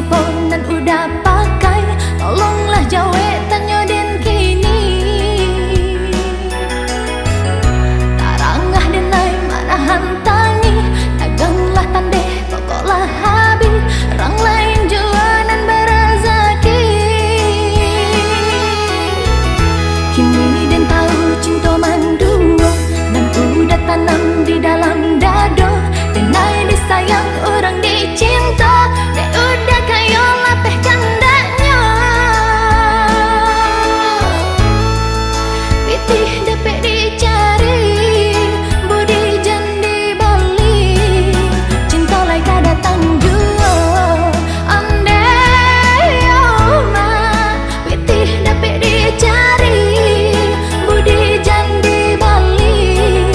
siapa nan udah pakai, tolonglah jawe tanyo den kini. Tarangah denai mana hantangi, daganglah tandeh pokoklah habis, orang lain jua nan berazaki. Kini den tahu cinta mandua, dan udah tanam di dalam dado. Denai disayang orang dicinta, de udah kayo lapeh kandanya. Pitih dapet dicari, budi jandi balik, cinta lai ka datang jua. Andai ma pitih dapet dicari, budi jandi balik,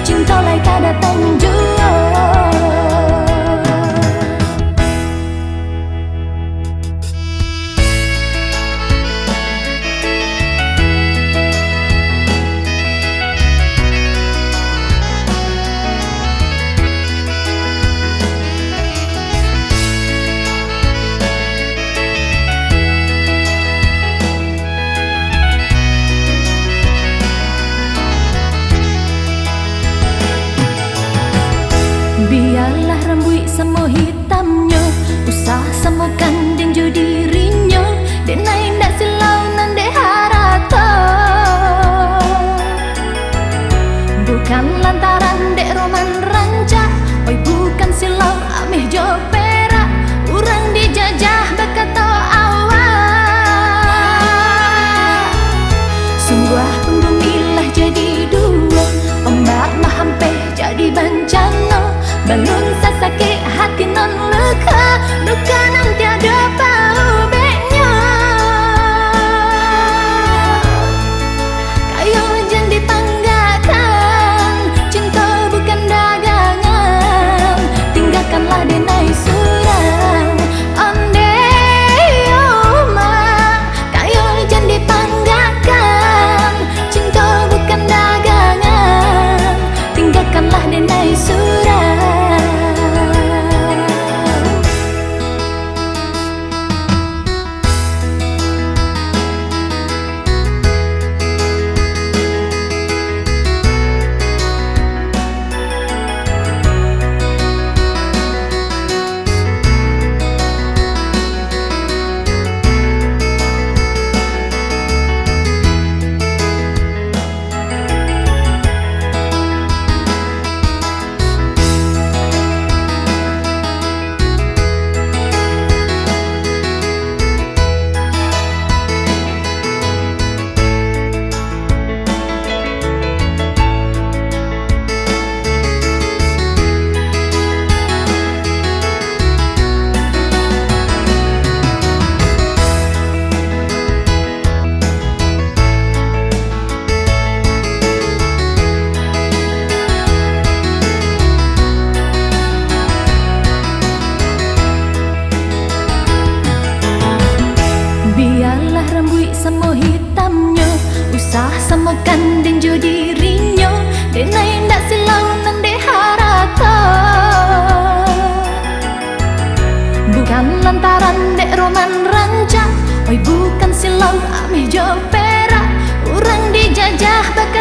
cinta lai ka datang jua. Biarlah rambut semua hitamnya, usah semukan dan judi dirinya. Denai ndak silau nan de harata, bukan lantaran dek roman rancak. Oi bukan silau ameh jo perak, urang dijajah berkata awak. Sungguh pun bumilah jadi dua, ombak mah hampir jadi bencana. Balun sasake hati non luka, luka nan tiada bau beknya. Kayo jangan dipanggakan, cinta bukan dagangan. Tinggalkanlah denai surang, andai ma. Kayo jangan dipanggakan, cinta bukan dagangan. Tinggalkanlah denai surang. Biarlah rambut semua hitamnya, usah samakan dan judi dirinya. Denai ndak silau nan de harata, bukan lantaran dek roman rancak. Oi bukan silau ameh jo perak, urang dijajah bakal